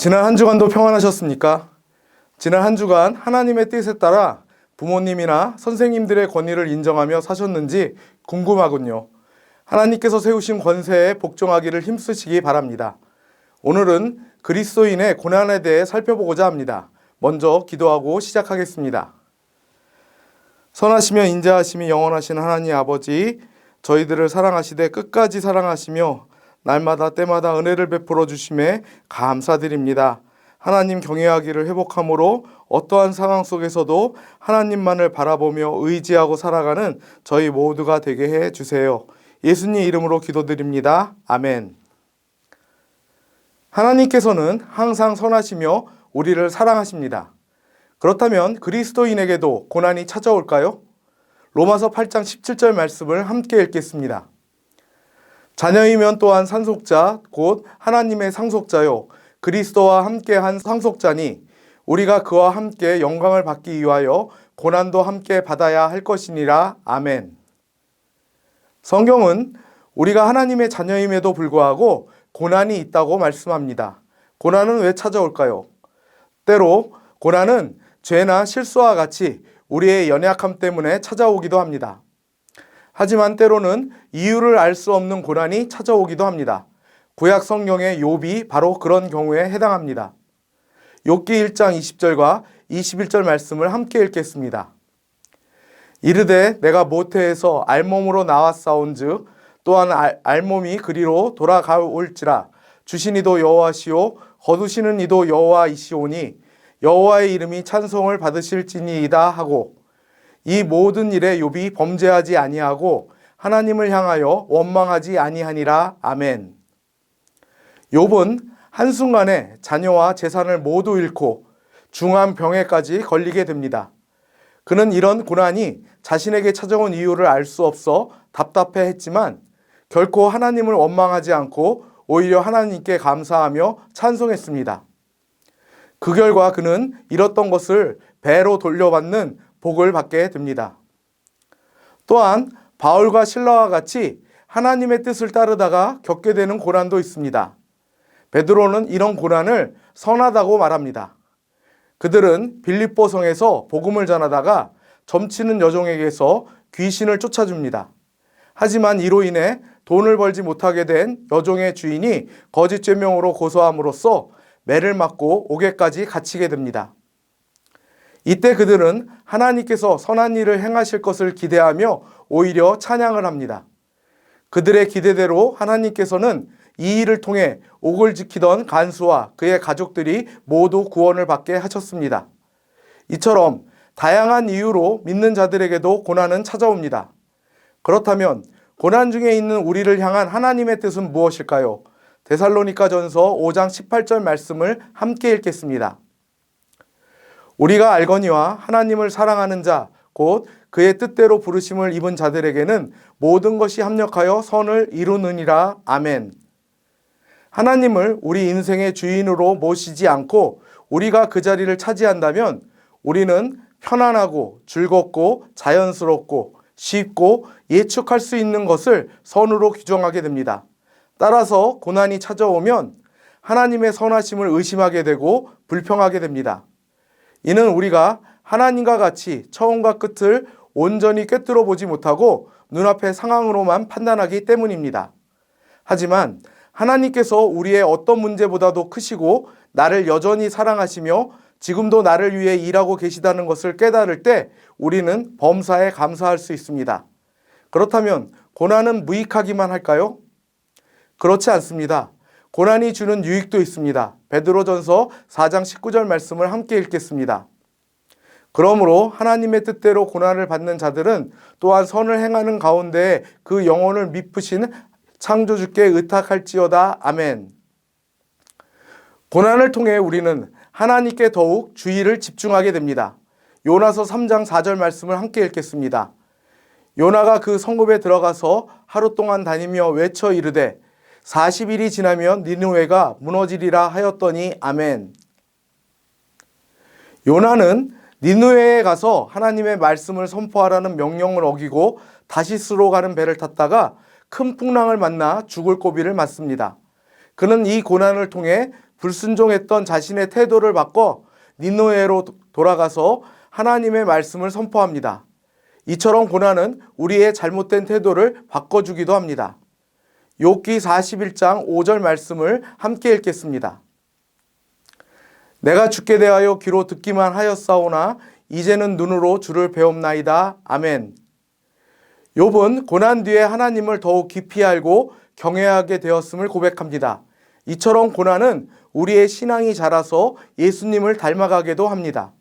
지난 한 주간도 평안하셨습니까? 지난 한 주간 하나님의 뜻에 따라 부모님이나 선생님들의 권위를 인정하며 사셨는지 궁금하군요. 하나님께서 세우신 권세에 복종하기를 힘쓰시기 바랍니다. 오늘은 그리스도인의 고난에 대해 살펴보고자 합니다. 먼저 기도하고 시작하겠습니다. 선하시며 인자하심이 영원하신 하나님 아버지, 저희들을 사랑하시되 끝까지 사랑하시며 날마다 때마다 은혜를 베풀어 주심에 감사드립니다. 하나님 경외하기를 회복함으로 어떠한 상황 속에서도 하나님만을 바라보며 의지하고 살아가는 저희 모두가 되게 해 주세요. 예수님 이름으로 기도드립니다. 아멘. 하나님께서는 항상 선하시며 우리를 사랑하십니다. 그렇다면 그리스도인에게도 고난이 찾아올까요? 로마서 8장 17절 말씀을 함께 읽겠습니다. 자녀이면 또한 상속자 곧 하나님의 상속자요 그리스도와 함께한 상속자니 우리가 그와 함께 영광을 받기 위하여 고난도 함께 받아야 할 것이니라. 아멘. 성경은 우리가 하나님의 자녀임에도 불구하고 고난이 있다고 말씀합니다. 고난은 왜 찾아올까요? 때로 고난은 죄나 실수와 같이 우리의 연약함 때문에 찾아오기도 합니다. 하지만 때로는 이유를 알 수 없는 고난이 찾아오기도 합니다. 구약 성경의 욥이 바로 그런 경우에 해당합니다. 욥기 1장 20절과 21절 말씀을 함께 읽겠습니다. 이르되 내가 모태에서 알몸으로 나왔사온즉 또한 알몸이 그리로 돌아가올지라 주신 이도 여호와시오 거두시는 이도 여호와이시오니 여호와의 이름이 찬송을 받으실지니이다 하고 이 모든 일에 욥이 범죄하지 아니하고 하나님을 향하여 원망하지 아니하니라. 아멘. 욥은 한순간에 자녀와 재산을 모두 잃고 중한 병에까지 걸리게 됩니다. 그는 이런 고난이 자신에게 찾아온 이유를 알 수 없어 답답해했지만 결코 하나님을 원망하지 않고 오히려 하나님께 감사하며 찬송했습니다. 그 결과 그는 잃었던 것을 배로 돌려받는 복을 받게 됩니다. 또한 바울과 실라와 같이 하나님의 뜻을 따르다가 겪게 되는 고난도 있습니다. 베드로는 이런 고난을 선하다고 말합니다. 그들은 빌립보 성에서 복음을 전하다가 점치는 여종에게서 귀신을 쫓아줍니다. 하지만 이로 인해 돈을 벌지 못하게 된 여종의 주인이 거짓 죄명으로 고소함으로써 매를 맞고 옥에까지 갇히게 됩니다. 이때 그들은 하나님께서 선한 일을 행하실 것을 기대하며 오히려 찬양을 합니다. 그들의 기대대로 하나님께서는 이 일을 통해 옥을 지키던 간수와 그의 가족들이 모두 구원을 받게 하셨습니다. 이처럼 다양한 이유로 믿는 자들에게도 고난은 찾아옵니다. 그렇다면 고난 중에 있는 우리를 향한 하나님의 뜻은 무엇일까요? 데살로니가전서 5장 18절 말씀을 함께 읽겠습니다. 우리가 알거니와 하나님을 사랑하는 자 곧 그의 뜻대로 부르심을 입은 자들에게는 모든 것이 합력하여 선을 이루느니라. 아멘. 하나님을 우리 인생의 주인으로 모시지 않고 우리가 그 자리를 차지한다면 우리는 편안하고 즐겁고 자연스럽고 쉽고 예측할 수 있는 것을 선으로 규정하게 됩니다. 따라서 고난이 찾아오면 하나님의 선하심을 의심하게 되고 불평하게 됩니다. 이는 우리가 하나님과 같이 처음과 끝을 온전히 꿰뚫어 보지 못하고 눈앞의 상황으로만 판단하기 때문입니다. 하지만 하나님께서 우리의 어떤 문제보다도 크시고 나를 여전히 사랑하시며 지금도 나를 위해 일하고 계시다는 것을 깨달을 때 우리는 범사에 감사할 수 있습니다. 그렇다면 고난은 무익하기만 할까요? 그렇지 않습니다. 고난이 주는 유익도 있습니다. 베드로전서 4장 19절 말씀을 함께 읽겠습니다. 그러므로 하나님의 뜻대로 고난을 받는 자들은 또한 선을 행하는 가운데 그 영혼을 미쁘신 창조주께 의탁할지어다. 아멘. 고난을 통해 우리는 하나님께 더욱 주의를 집중하게 됩니다. 요나서 3장 4절 말씀을 함께 읽겠습니다. 요나가 그 성읍에 들어가서 하루 동안 다니며 외쳐 이르되 40일이 지나면 니느웨가 무너지리라 하였더니. 아멘. 요나는 니느웨에 가서 하나님의 말씀을 선포하라는 명령을 어기고 다시스로 가는 배를 탔다가 큰 풍랑을 만나 죽을 고비를 맞습니다. 그는 이 고난을 통해 불순종했던 자신의 태도를 바꿔 니느웨로 돌아가서 하나님의 말씀을 선포합니다. 이처럼 고난은 우리의 잘못된 태도를 바꿔주기도 합니다. 욥기 41장 5절 말씀을 함께 읽겠습니다. 내가 주께 대하여 귀로 듣기만 하였사오나 이제는 눈으로 주를 배옵나이다. 아멘. 욥은 고난 뒤에 하나님을 더욱 깊이 알고 경외하게 되었음을 고백합니다. 이처럼 고난은 우리의 신앙이 자라서 예수님을 닮아가게도 합니다.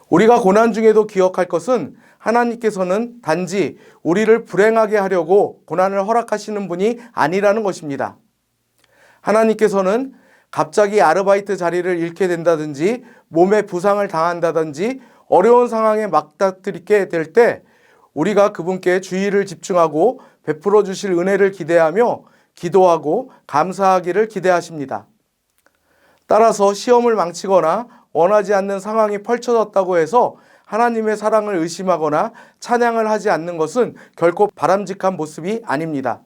우리가 고난 중에도 기억할 것은 하나님께서는 단지 우리를 불행하게 하려고 고난을 허락하시는 분이 아니라는 것입니다. 하나님께서는 갑자기 아르바이트 자리를 잃게 된다든지 몸에 부상을 당한다든지 어려운 상황에 맞닥뜨리게 될 때 우리가 그분께 주의를 집중하고 베풀어 주실 은혜를 기대하며 기도하고 감사하기를 기대하십니다. 따라서 시험을 망치거나 원하지 않는 상황이 펼쳐졌다고 해서 하나님의 사랑을 의심하거나 찬양을 하지 않는 것은 결코 바람직한 모습이 아닙니다.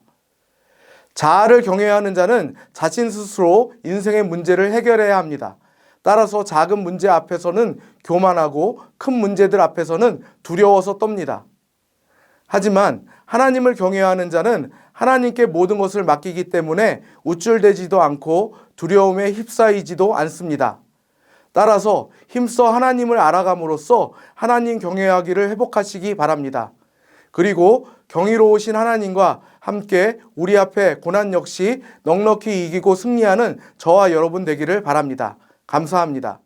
자아를 경외하는 자는 자신 스스로 인생의 문제를 해결해야 합니다. 따라서 작은 문제 앞에서는 교만하고 큰 문제들 앞에서는 두려워서 떱니다. 하지만 하나님을 경외하는 자는 하나님께 모든 것을 맡기기 때문에 우쭐대지도 않고 두려움에 휩싸이지도 않습니다. 따라서 힘써 하나님을 알아감으로써 하나님 경외하기를 회복하시기 바랍니다. 그리고 경이로우신 하나님과 함께 우리 앞에 고난 역시 넉넉히 이기고 승리하는 저와 여러분 되기를 바랍니다. 감사합니다.